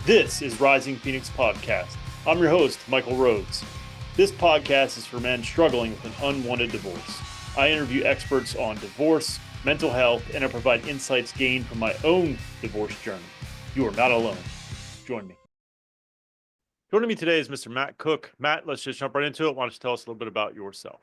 This is Rising Phoenix Podcast. I'm your host, Michael Rhodes. This podcast is for men struggling with an unwanted divorce. I interview experts on divorce, mental health, and I provide insights gained from my own divorce journey. You are not alone. Join me. Joining me today is Mr. Matt Cook. Matt, let's just jump right into it. Why don't you tell us a little bit about yourself?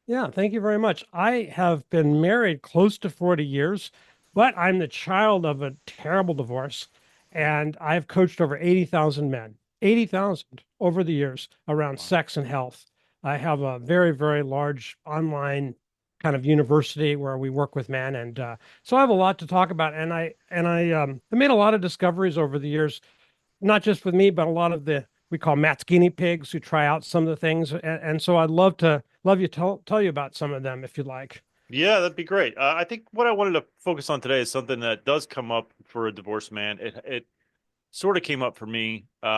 Yeah, thank you very much. I have been married close to 40 years, but I'm the child of a terrible divorce. And I've coached over 80,000 men, 80,000 over the years around sex and health. I have a very, very large online kind of university where we work with men. And so I have a lot to talk about. And I made a lot of discoveries over the years, not just with me, but a lot of we call Matt's guinea pigs who try out some of the things. And so I'd love you tell you about some of them if you'd like. Yeah, that'd be great. I think what I wanted to focus on today is something that does come up for a divorced man. It sort of came up for me. We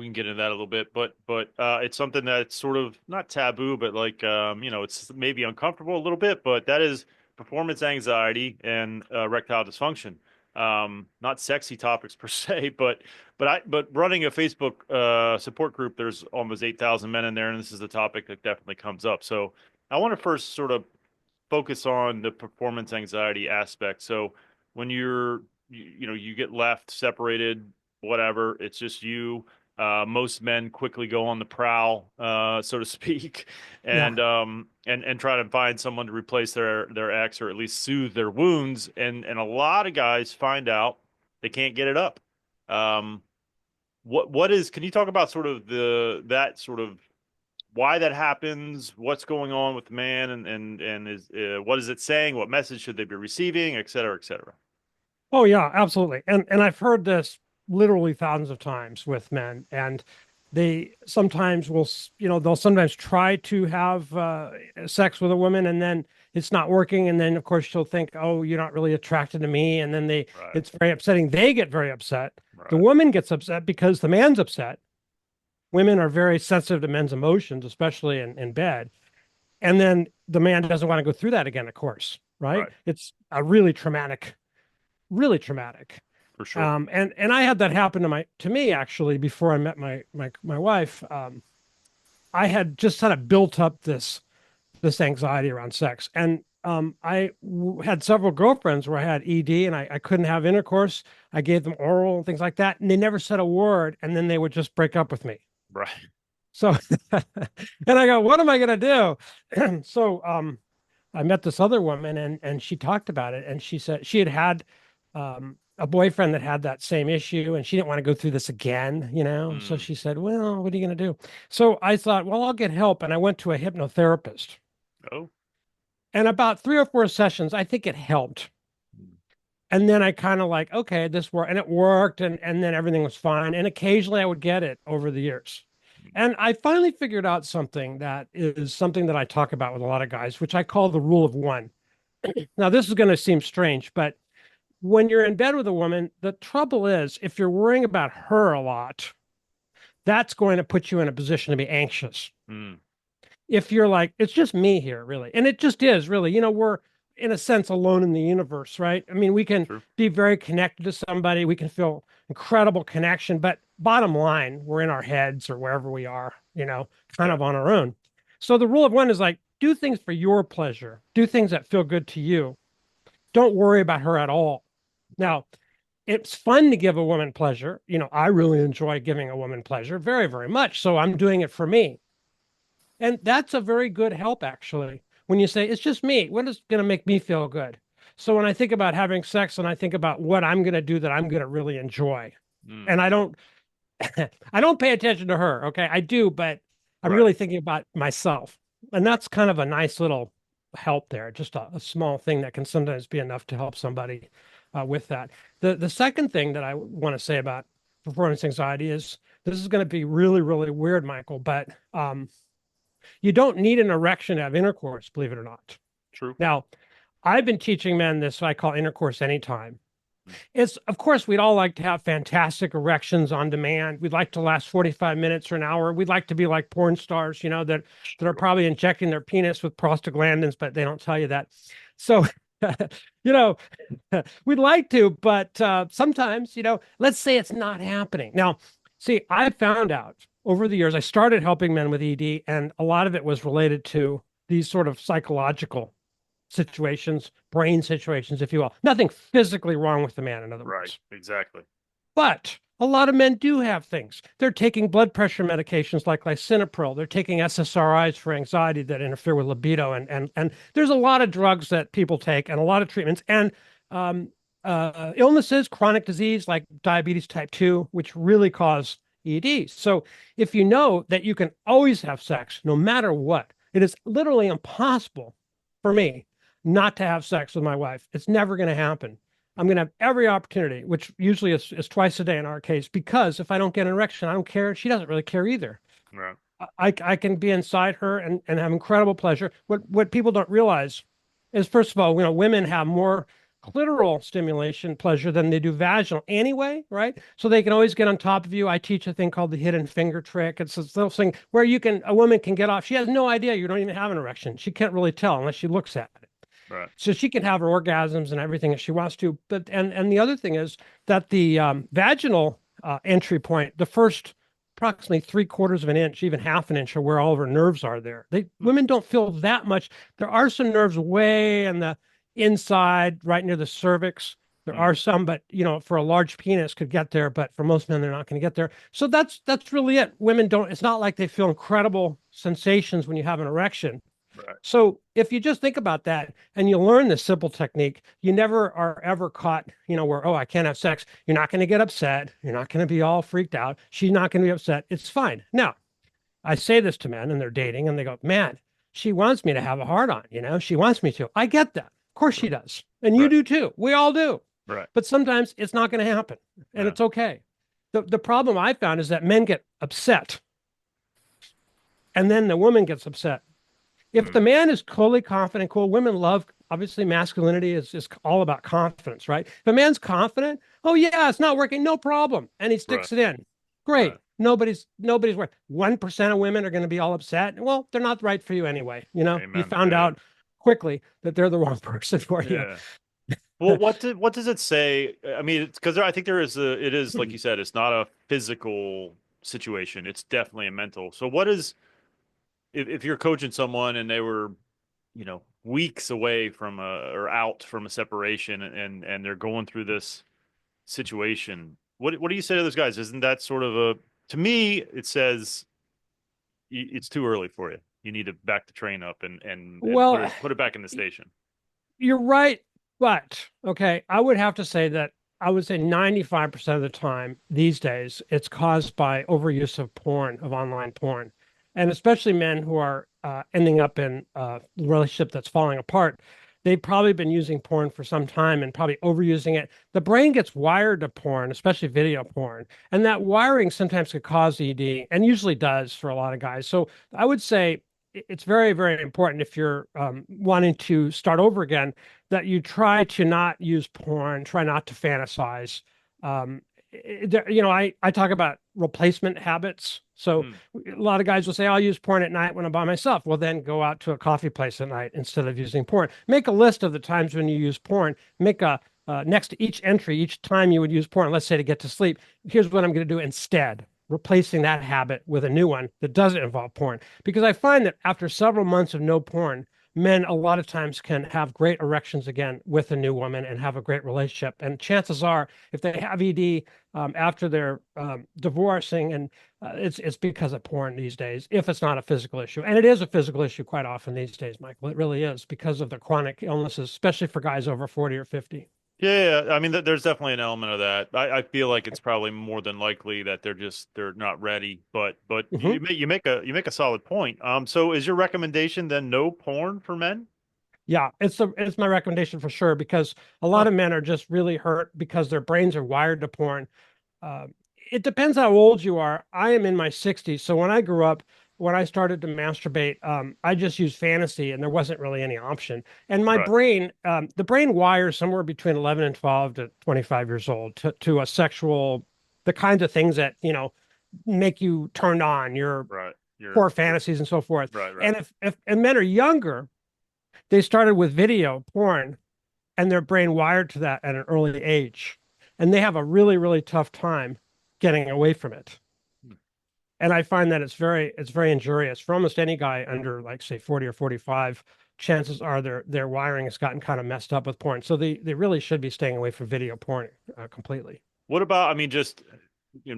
can get into that a little bit, but it's something that's sort of not taboo, but like it's maybe uncomfortable a little bit. But that is performance anxiety and erectile dysfunction. Not sexy topics per se, but running a Facebook support group, there's almost 8,000 men in there, and this is a topic that definitely comes up. So I want to first sort of focus on the performance anxiety aspect. So when you get left, separated, whatever, it's just you. Most men quickly go on the prowl, so to speak, Yeah. and try to find someone to replace their ex or at least soothe their wounds. And a lot of guys find out they can't get it up. Um, what is? Can you talk about sort of that sort of why that happens, what's going on with the man, and is what is it saying? What message should they be receiving, et cetera, et cetera? Oh yeah, absolutely. And I've heard this literally thousands of times with men, and they sometimes they'll sometimes try to have sex with a woman, and then it's not working, and then of course she'll think, oh, you're not really attracted to me, and then Right, it's very upsetting. They get very upset. The right, woman gets upset because the man's upset. Women are very sensitive to men's emotions, especially in bed. And then the man doesn't want to go through that again, of course, right? right, It's a really traumatic, really traumatic. for sure. And I had that happen to me actually before I met my wife. I had just kind of built up this anxiety around sex, and had several girlfriends where I had ED and I couldn't have intercourse. I gave them oral and things like that, and they never said a word, and then they would just break up with me. Right. So, and I go, what am I going to do? So, I met this other woman and she talked about it. And she said she had a boyfriend that had that same issue and she didn't want to go through this again, you know? So Mm. she said, well, what are you going to do? So I thought, well, I'll get help. And I went to a hypnotherapist. Oh. And about 3 or 4 sessions, I think it helped. And then I kind of like, okay, this worked, and it worked, and then everything was fine. And occasionally I would get it over the years. And I finally figured out something that is something that I talk about with a lot of guys, which I call the rule of one. Now, this is going to seem strange, but when you're in bed with a woman, the trouble is if you're worrying about her a lot, that's going to put you in a position to be anxious. Mm. If you're like, it's just me here, really. And it just is, really. We're in a sense alone in the universe, right? I mean, we can True. be very connected to somebody, we can feel incredible connection, but bottom line, we're in our heads or wherever we are, kind Yeah. of on our own. So the rule of one is like, do things for your pleasure, do things that feel good to you. Don't worry about her at all. Right. Now, it's fun to give a woman pleasure. I really enjoy giving a woman pleasure very, very much. So I'm doing it for me. And that's a very good help, actually. When you say, it's just me, what is going to make me feel good? So when I think about having sex and I think about what I'm going to do that I'm going to really enjoy, Mm. and I don't, I don't pay attention to her. Okay. I do, but I'm Right. really thinking about myself. And that's kind of a nice little help there, just a small thing that can sometimes be enough to help somebody with that. The second thing that I want to say about performance anxiety is this is going to be really, really weird, Michael, but you don't need an erection to have intercourse, believe it or not. True. Now, I've been teaching men this I call intercourse anytime. Mm. It's, of course, we'd all like to have fantastic erections on demand. We'd like to last 45 minutes or an hour. We'd like to be like porn stars, that are True. probably injecting their penis with prostaglandins, but they don't tell you that. So You know, we'd like to, but sometimes, let's say it's not happening. Now, see, I found out over the years, I started helping men with ED, and a lot of it was related to these sort of psychological situations, brain situations, if you will. Nothing physically wrong with the man, in other Right. words. Exactly. But a lot of men do have things. They're taking blood pressure medications like lisinopril. They're taking SSRIs for anxiety that interfere with libido. And there's a lot of drugs that people take and a lot of treatments and um, illnesses, chronic disease like diabetes type 2, which really cause ED. So if you know that you can always have sex no matter what, it is literally impossible for me not to have sex with my wife. It's never going to happen. I'm going to have every opportunity, which usually is twice a day in our case, because if I don't get an erection, I don't care. She doesn't really care either. Right. I can be inside her and have incredible pleasure. What people don't realize is, first of all, women have more clitoral stimulation pleasure than they do vaginal anyway, right? So they can always get on top of you. I teach a thing called the hidden finger trick. It's this little thing where a woman can get off. She has no idea you don't even have an erection. She can't really tell unless she looks at it. Right. So she can have her orgasms and everything that she wants to. But and the other thing is that the vaginal entry point, the first approximately 3/4 of an inch, even half an inch, are where all of her nerves are there. Hmm. Women don't feel that much. There are some nerves way in the inside, right near the cervix. There Hmm. are some, but for a large penis could get there, but for most men, they're not going to get there. So that's really it. Women don't, it's not like they feel incredible sensations when you have an erection. Right. So if you just think about that and you learn this simple technique, you never are ever caught, where, oh, I can't have sex. You're not going to get upset. You're not going to be all freaked out. She's not going to be upset. It's fine. Now, I say this to men and they're dating and they go, man, she wants me to have a hard on, she wants me to. I get that. Of course she does. And you Right. do too. We all do. Right. But sometimes it's not going to happen and Yeah. it's okay. The problem I found is that men get upset and then the woman gets upset. If Hmm. the man is totally confident, cool, women love, obviously, masculinity is all about confidence, right? If a man's confident, oh, yeah, it's not working, no problem. And he Right. sticks it in. Right. Great. Nobody's worth 1% of women are going to be all upset. Well, they're not right for you anyway. You Amen. found Yeah. out quickly that they're the wrong person for you. Yeah. Well, what does it say? I mean, it's because I think it is like you said, it's not a physical situation. It's definitely a mental. So what is if you're coaching someone and they were, weeks away from a or out from a separation and they're going through this situation, what do you say to those guys? Isn't that sort of to me, it says it's too early for you. You need to back the train up and Well, put it back in the station. you're right, but okay, I would say 95% of the time these days it's caused by overuse of porn, of online porn. And especially men who are ending up in a relationship that's falling apart. They've probably been using porn for some time and probably overusing it. The brain gets wired to porn, especially video porn, and that wiring sometimes could cause ED and usually does for a lot of guys. So I would say it's very, very important if you're wanting to start over again that you try to not use porn, try not to fantasize. I talk about replacement habits. So Hmm. a lot of guys will say, I'll use porn at night when I'm by myself. Well, then go out to a coffee place at night instead of using porn. Make a list of the times when you use porn. Make a next to each entry, each time you would use porn, let's say to get to sleep, here's what I'm going to do instead, replacing that habit with a new one that doesn't involve porn. Because I find that after several months of no porn, men a lot of times can have great erections again with a new woman and have a great relationship. And chances are, if they have ED after they're divorcing, and it's because of porn these days, if it's not a physical issue. And it is a physical issue quite often these days, Michael. It really is because of the chronic illnesses, especially for guys over 40 or 50. Yeah, yeah. I mean, there's definitely an element of that. I feel like it's probably more than likely that they're not ready. But Mhm. you make a solid point. So is your recommendation then no porn for men? Yeah, it's my recommendation for sure because a lot Huh. of men are just really hurt because their brains are wired to porn. Uh, it depends how old you are. I am in my 60s, so when I grew up, when I started to masturbate, I just used fantasy, and there wasn't really any option. And my Right. brain, the brain wires somewhere between 11 and 12 to 25 years old to a sexual, the kinds of things that make you turned on, your Right. core fantasies and so forth. Right. Right. And if and men are younger, they started with video porn. and their brain wired to that at an early age, and they have a really, really tough time getting away from it. Hmm. And I find that it's very injurious for almost any guy under like say 40 or 45. Chances are their wiring has gotten kind of messed up with porn, so they really should be staying away from video porn completely. What about, I mean, just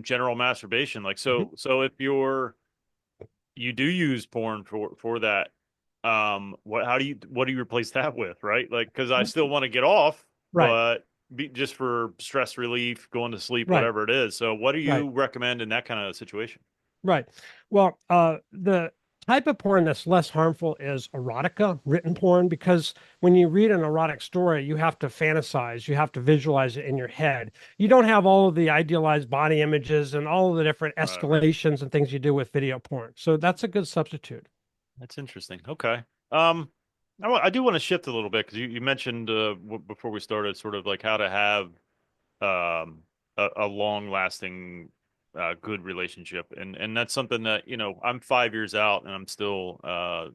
general masturbation? Like, Mhm. so if you do use porn for that, what do you replace that with, right? Like, because I still want to get off, Right, but just for stress relief, going to sleep, right, whatever it is. So, what do right. you recommend in that kind of situation? Right. Well, the type of porn that's less harmful is erotica, written porn, because when you read an erotic story, you have to fantasize, you have to visualize it in your head. You don't have all of the idealized body images and all of the different Right. escalations and things you do with video porn. So that's a good substitute. That's interesting. Okay. Um, I do want to shift a little bit because you mentioned before we started, sort of like how to have a long lasting good relationship, and that's something that I'm 5 years out and I'm still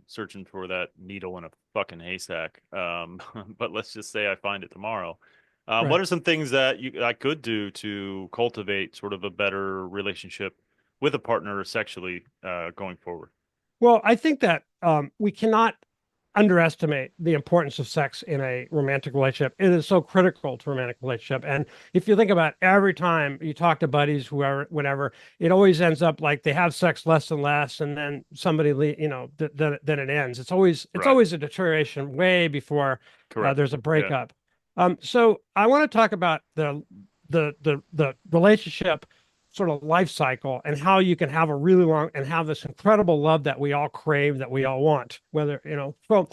searching for that needle in a fucking haystack. But let's just say I find it tomorrow. What Right. are some things that I could do to cultivate sort of a better relationship with a partner sexually going forward? Well, I think that we cannot underestimate the importance of sex in a romantic relationship. It is so critical to a romantic relationship. And if you think about every time you talk to buddies, whoever, whatever, it always ends up like they have sex less and less, and then somebody, then it ends. It's Right. always a deterioration way before Correct. there's a Yeah. breakup. So I want to talk about the relationship sort of life cycle and how you can have a really long and have this incredible love that we all crave, that we all want. Whether, so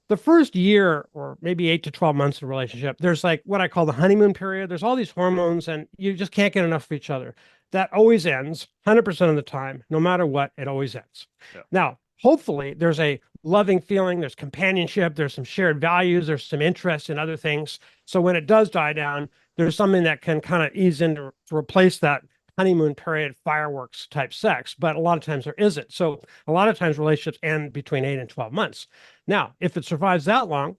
the first year or maybe 8 to 12 months of a relationship, there's like what I call the honeymoon period. There's all these hormones and you just can't get enough of each other. That always ends 100% of the time, no matter what, it always ends. Yeah. Now, hopefully, there's a loving feeling, there's companionship, there's some shared values, there's some interest in other things. So when it does die down, there's something that can kind of ease in to replace that honeymoon period fireworks type sex, but a lot of times there isn't. So a lot of times relationships end between 8 and 12 months. Now, if it survives that long,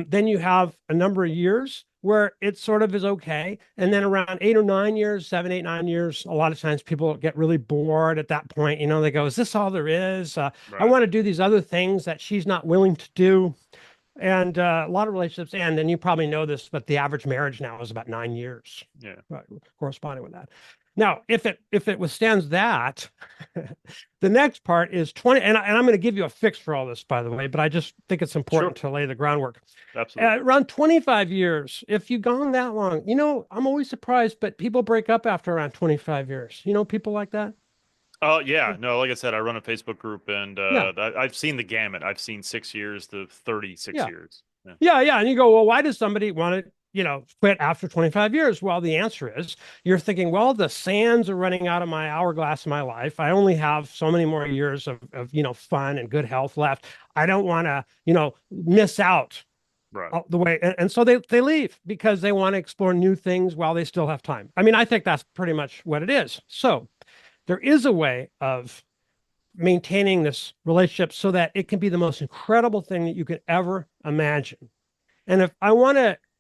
then you have a number of years where it sort of is okay. And then around 8 or 9 years, 7, 8, 9 years, a lot of times people get really bored at that point. They go, is this all there is? I Right. want to do these other things that she's not willing to do. And a lot of relationships end, and you probably know this, but the average marriage now is about 9 years, Yeah. corresponding with that. Now, if it withstands that, the next part is 20, and I'm going to give you a fix for all this, by the way, but I just think it's important Sure. to lay the groundwork. Absolutely. Around 25 years, if you've gone that long, I'm always surprised, but people break up after around 25 years. People like that? Oh yeah, no, like I said, I run a Facebook group and Yeah, I've seen the gamut. I've seen 6 years to 36 yeah. years. Yeah. Yeah, yeah. And you go, well, why does somebody want to, quit after 25 years? Well, the answer is you're thinking, well, the sands are running out of my hourglass of my life. I only have so many more years of fun and good health left. I don't want to, miss out Right. the way. And so they leave because they want to explore new things while they still have time. I mean, I think that's pretty much what it is. So there is a way of maintaining this relationship so that it can be the most incredible thing that you could ever imagine. And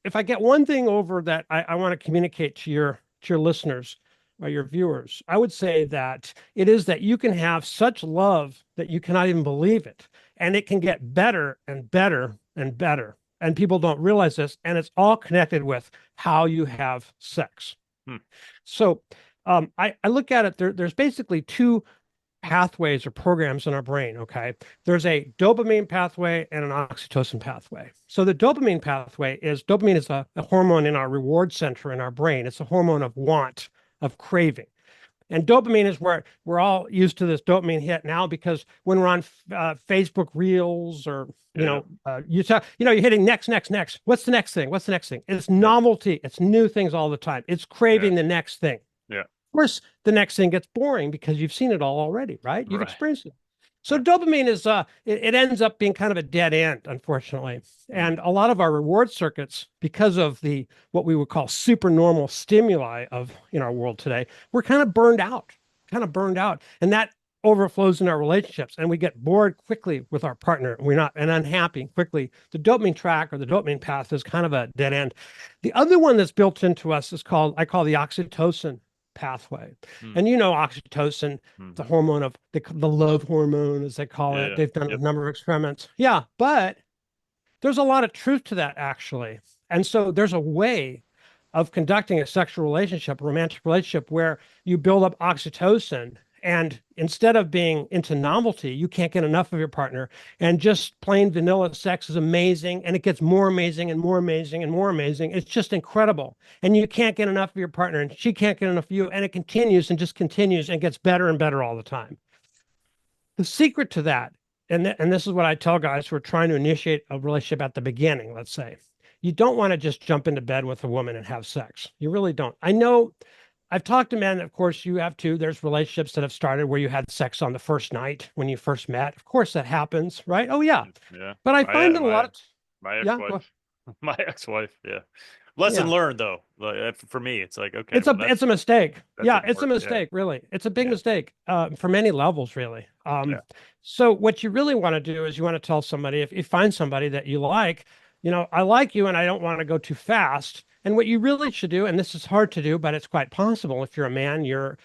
if I get one thing over that I want to communicate to your listeners or your viewers, I would say that it is that you can have such love that you cannot even believe it. And it can get better and better and better. And people don't realize this. And it's all connected with how you have sex. Hmm. So I look at it, there's basically two pathways or programs in our brain. Okay. There's a dopamine pathway and an oxytocin pathway. So the dopamine is a hormone in our reward center in our brain. It's a hormone of want, of craving. And dopamine is where we're all used to this dopamine hit now because when we're on Facebook Reels or Yeah. you're hitting next, next, next. What's the next thing? What's the next thing? It's Yeah. novelty. It's new things all the time. It's Yeah. craving the next thing. Yeah. Course, the next thing gets boring because you've seen it all already, right? You've Right. experienced it. So Yeah. dopamine is it ends up being kind of a dead end, unfortunately. Hmm. And a lot of our reward circuits, because of the what we would call supernormal stimuli of in our world today, we're kind of burned out, kind of burned out. And that overflows in our relationships and we get bored quickly with our partner. We're not and unhappy quickly. The dopamine track or the dopamine path is kind of a dead end. The other one that's built into us is called, I call the oxytocin pathway. Mm. And you know, oxytocin, the Hmm. hormone of the love hormone, as they call Yeah, it. yeah. They've done a Yep. number of experiments. Yeah, but there's a lot of truth to that, actually. And so there's a way of conducting a sexual relationship, a romantic relationship, where you build up oxytocin. And instead of being into novelty, you can't get enough of your partner. And just plain vanilla sex is amazing. And it gets more amazing and more amazing and more amazing. It's just incredible. And you can't get enough of your partner, and she can't get enough of you. And it continues and just continues and gets better and better all the time. The secret to that, and this is what I tell guys who are trying to initiate a relationship at the beginning, let's say, you don't want to just jump into bed with a woman and have sex. You really don't. I know I've talked to men, of course, you have too. There's relationships that have started where you had sex on the first night when you first met. Of course, that happens, right? Oh, yeah. Yeah. But I find My that a lot my of, my yeah, go, ex-wife. My ex-wife. Yeah. Lesson yeah. learned though. Like, for me, it's like, okay, well It's a that's mistake. that Yeah, didn't it's a work. Yeah. mistake, really. It's a big Yeah. mistake for many levels, really. Yeah. So what you really want to do is you want to tell somebody, if you find somebody that you like, I like you and I don't want to go too fast. And what you really should do, and this is hard to do, but it's quite possible. If you're a man, your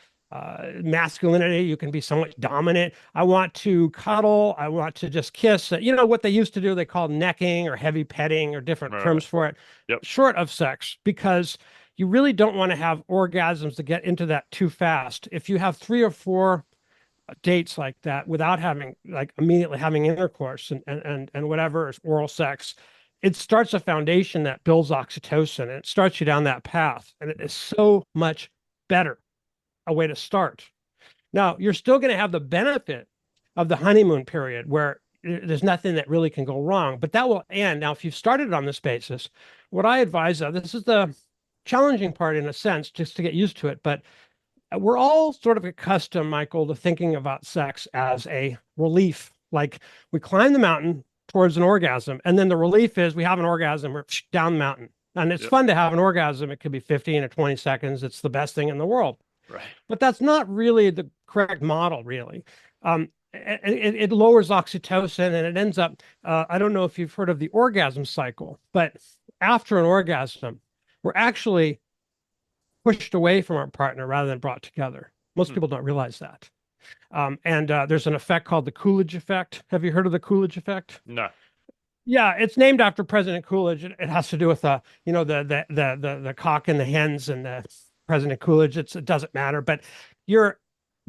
masculinity, you can be somewhat dominant. I want to cuddle. I want to just kiss. You know what they used to do? They called necking or heavy petting or different All right. terms for it, Yep. short of sex, because you really don't want to have orgasms to get into that too fast. If you have 3 or 4 dates like that without having like immediately having intercourse and whatever is oral sex, it starts a foundation that builds oxytocin and it starts you down that path. And it is so much better a way to start. Now, you're still going to have the benefit of the honeymoon period where there's nothing that really can go wrong, but that will end. Now, if you've started on this basis, what I advise, this is the challenging part in a sense, just to get used to it, but we're all sort of accustomed, Michael, to thinking about sex as a relief. Like we climb the mountain towards an orgasm, and then the relief is we have an orgasm, we're down the mountain. And it's Yep. fun to have an orgasm. It could be 15 or 20 seconds. It's the best thing in the world. Right. But that's not really the correct model, really. It lowers oxytocin and it ends up, I don't know if you've heard of the orgasm cycle, but after an orgasm, we're actually pushed away from our partner rather than brought together. Most Hmm. people don't realize that. And there's an effect called the Coolidge effect. Have you heard of the Coolidge effect? No. Yeah, it's named after President Coolidge. It has to do with the cock and the hens and the President Coolidge. It doesn't matter, but you're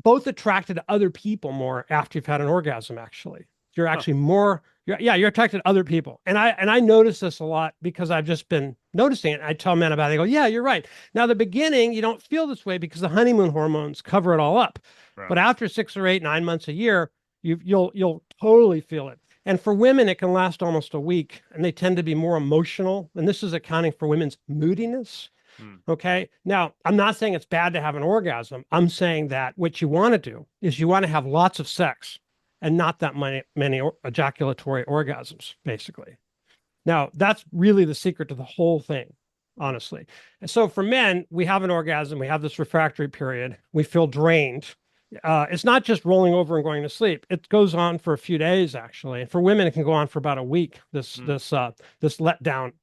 both attracted to other people more after you've had an orgasm. Actually, you're Huh. actually more. You're attracted to other people, and I notice this a lot because I've just been noticing it. I tell men about it. They go, "Yeah, you're right." Now, the beginning, you don't feel this way because the honeymoon hormones cover it all up, Right. but after 6 or 8, 9 months, a year, you'll totally feel it. And for women, it can last almost a week, and they tend to be more emotional. And this is accounting for women's moodiness. Hmm. Okay. Now, I'm not saying it's bad to have an orgasm. I'm saying that what you want to do is you want to have lots of sex and not that many ejaculatory orgasms, basically. Now, that's really the secret to the whole thing, honestly. And so for men, we have an orgasm, we have this refractory period, we feel drained. It's not just rolling over and going to sleep. It goes on for a few days, actually. And for women, it can go on for about a week. Hmm. This letdown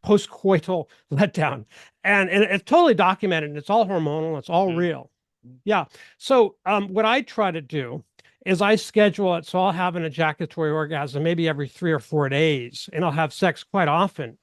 postcoital letdown, and it's totally documented. And it's all hormonal. It's all Yeah. real. Yeah. So what I try to do is I schedule it so I'll have an ejaculatory orgasm maybe every 3 or 4 days, and I'll have sex quite often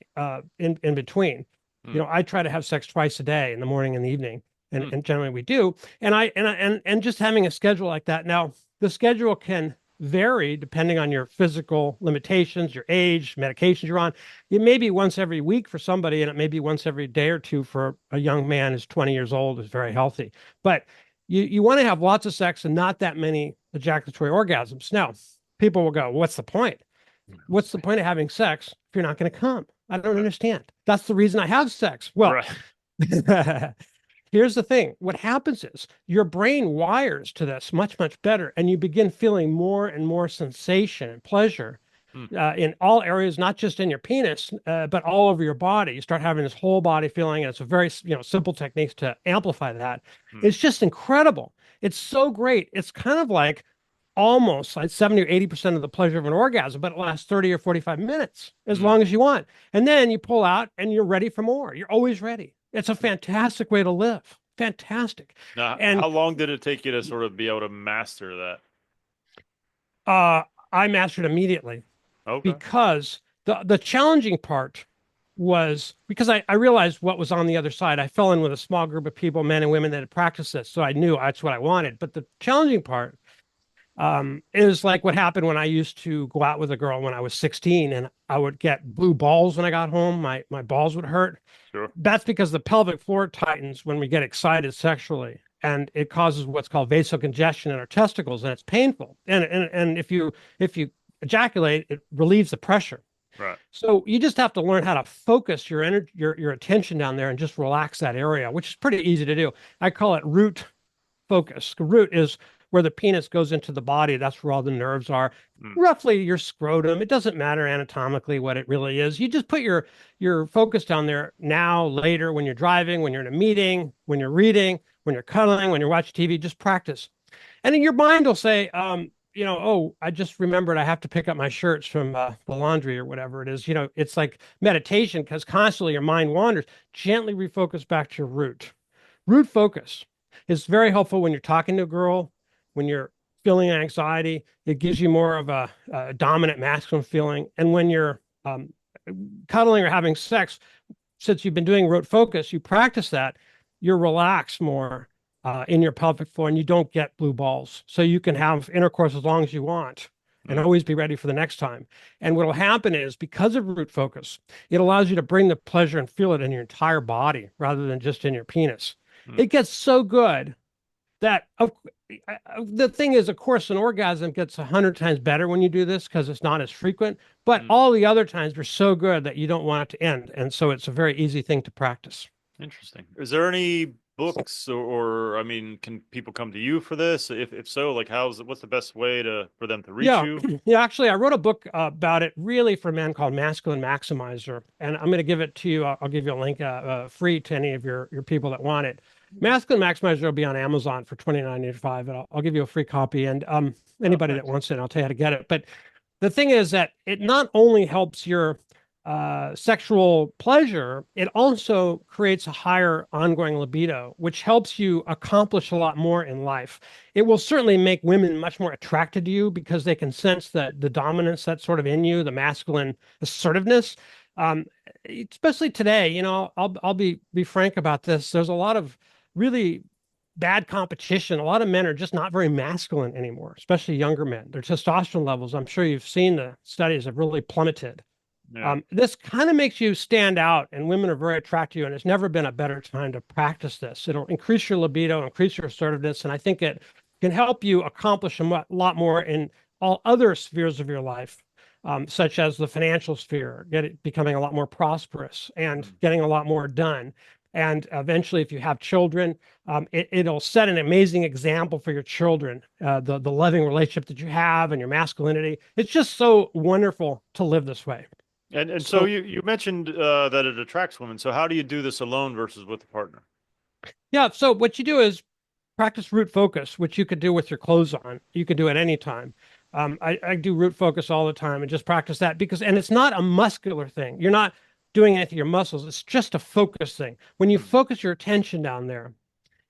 in between. Hmm. I try to have sex twice a day in the morning and the evening, and, Hmm. and generally we do. And just having a schedule like that. Now, the schedule can vary depending on your physical limitations, your age, medications you're on. It may be once every week for somebody, and it may be once every day or two for a young man who's 20 years old, who's very healthy. But you want to have lots of sex and not that many ejaculatory orgasms. Now, people will go, what's the point? What's the point of having sex if you're not going to come? I don't Right. understand. That's the reason I have sex. Well, Right. here's the thing. What happens is your brain wires to this much, much better, and you begin feeling more and more sensation and pleasure Hmm. in all areas, not just in your penis, but all over your body. You start having this whole body feeling, and it's a very simple techniques to amplify that. Hmm. It's just incredible. It's so great. It's kind of like almost like 70 or 80% of the pleasure of an orgasm, but it lasts 30 or 45 minutes as Mm. long as you want. And then you pull out and you're ready for more. You're always ready. It's a fantastic way to live. Fantastic. Now, And how long did it take you to sort of be able to master that? uh, I mastered immediately Okay, because the challenging part was because I realized what was on the other side. I fell in with a small group of people, men and women that had practiced this. So I knew that's what I wanted. But the challenging part is like what happened when I used to go out with a girl when I was 16 and I would get blue balls when I got home. My balls would hurt. sure. That's because the pelvic floor tightens when we get excited sexually, and it causes what's called vasocongestion in our testicles, and it's painful. And if you ejaculate, it relieves the pressure. Right. So you just have to learn how to focus your energy, your attention down there, and just relax that area, which is pretty easy to do. I call it root focus. Root is where the penis goes into the body. That's where all the nerves are. Mm. Roughly your scrotum. It doesn't matter anatomically what it really is. You just put your focus down there now, later, when you're driving, when you're in a meeting, when you're reading, when you're cuddling, when you're watching TV. Just practice, and then your mind will say, oh, I just remembered I have to pick up my shirts from the laundry or whatever it is. It's like meditation because constantly your mind wanders. Gently refocus back to your root. Root focus is very helpful when you're talking to a girl, when you're feeling anxiety. It gives you more of a dominant masculine feeling. And when you're cuddling or having sex, since you've been doing root focus, you practice that, you're relaxed more in your pelvic floor and you don't get blue balls. So you can have intercourse as long as you want and Mm. always be ready for the next time. And what will happen is because of root focus, it allows you to bring the pleasure and feel it in your entire body rather than just in your penis. Mm. It gets so good that the thing is, of course, an orgasm gets 100 times better when you do this because it's not as frequent. But Mm. all the other times are so good that you don't want it to end, and so it's a very easy thing to practice. Interesting. Is there any books or I mean, can people come to you for this? If so, like what's the best way for them to reach Yeah, you? yeah. Actually, I wrote a book about it, really for men, called Masculine Maximizer, and I'm going to give it to you. I'll give you a link free to any of your people that want it. Masculine Maximizer will be on Amazon for $29.85, and I'll give you a free copy. And Oh, anybody that thanks. wants it, I'll tell you how to get it. But the thing is that it not only helps your sexual pleasure, it also creates a higher ongoing libido, which helps you accomplish a lot more in life. It will certainly make women much more attracted to you because they can sense that the dominance that's sort of in you, the masculine assertiveness. Um, Especially today, I'll be frank about this. There's a lot of really bad competition. A lot of men are just not very masculine anymore, especially younger men. Their testosterone levels, I'm sure you've seen the studies, have really plummeted. Yeah. This kind of makes you stand out, and women are very attracted to you. And it's never been a better time to practice this. It'll increase your libido, increase your assertiveness, and I think it can help you accomplish a lot more in all other spheres of your life, such as the financial sphere, becoming a lot more prosperous and Mm. getting a lot more done. And eventually, if you have children, it'll set an amazing example for your children. The loving relationship that you have and your masculinity. It's just so wonderful to live this way. And so So you mentioned that it attracts women. So how do you do this alone versus with a partner? yeah, so what you do is practice root focus, which you could do with your clothes on. You can do it anytime. I do root focus all the time and just practice that and it's not a muscular thing. You're not doing it to your muscles. It's just a focus thing. When you Mm. focus your attention down there,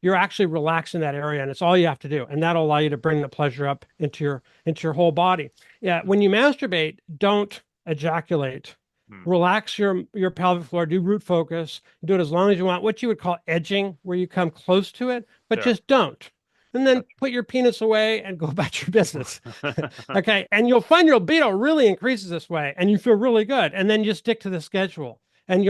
you're actually relaxing that area, and it's all you have to do. And that'll allow you to bring the pleasure up into your whole body. Yeah, when you masturbate, don't ejaculate. Mm. Relax your pelvic floor, do root focus, do it as long as you want, what you would call edging, where you come close to it, but Yeah. just don't. And then Gotcha. put your penis away and go about your business. Okay. And you'll find your libido really increases this way and you feel really good. And then you stick to the schedule and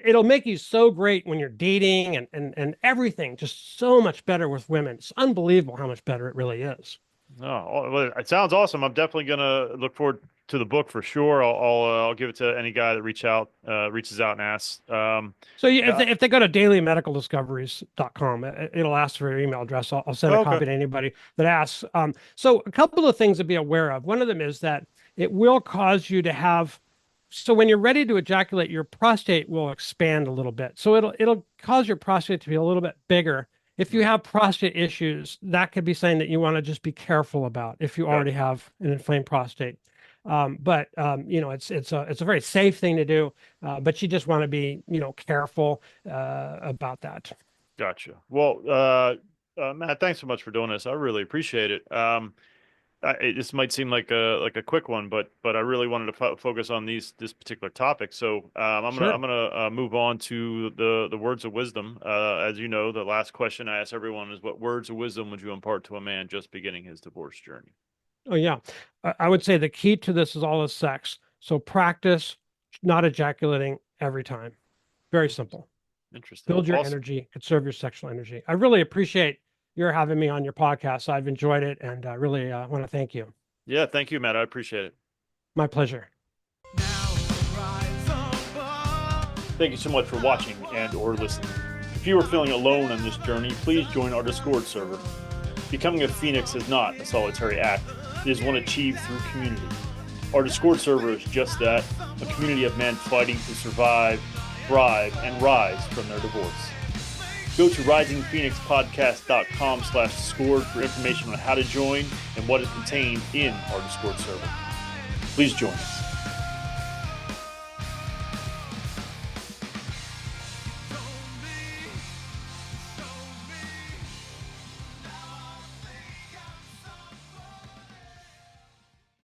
it'll make you so great when you're dating and everything, just so much better with women. It's unbelievable how much better it really is. Oh, well, it sounds awesome. I'm definitely gonna look forward to the book for sure. I'll give it to any guy that reaches out and asks. So if Yeah. they go to dailymedicaldiscoveries.com, it'll ask for your email address. I'll send a Oh, okay. copy to anybody that asks. So a couple of things to be aware of. One of them is that it will cause you to have, so when you're ready to ejaculate, your prostate will expand a little bit. So it'll cause your prostate to be a little bit bigger. If you have prostate issues, that could be something that you want to just be careful about if you already Gotcha. have an inflamed prostate. But it's a very safe thing to do, but you just want to be careful about that. Gotcha. Well, Matt, thanks so much for doing this. I really appreciate it. This might seem like a quick one, but I really wanted to focus on this particular topic. So Sure. I'm gonna move on to the words of wisdom. As you know, the last question I ask everyone is, what words of wisdom would you impart to a man just beginning his divorce journey? Oh yeah. I would say the key to this is all is sex. So practice not ejaculating every time. Very simple. Interesting. Build your Awesome. energy, conserve your sexual energy. I really appreciate your having me on your podcast. I've enjoyed it and I really want to thank you. Yeah, thank you, Matt. I appreciate it. My pleasure. Thank you so much for watching and or listening. If you are feeling alone on this journey, please join our Discord server. Becoming a phoenix is not a solitary act. It is one achieved through community. Our Discord server is just that, a community of men fighting to survive, thrive, and rise from their divorce. Go to risingphoenixpodcast.com/Discord for information on how to join and what is contained in our Discord server. Please join us.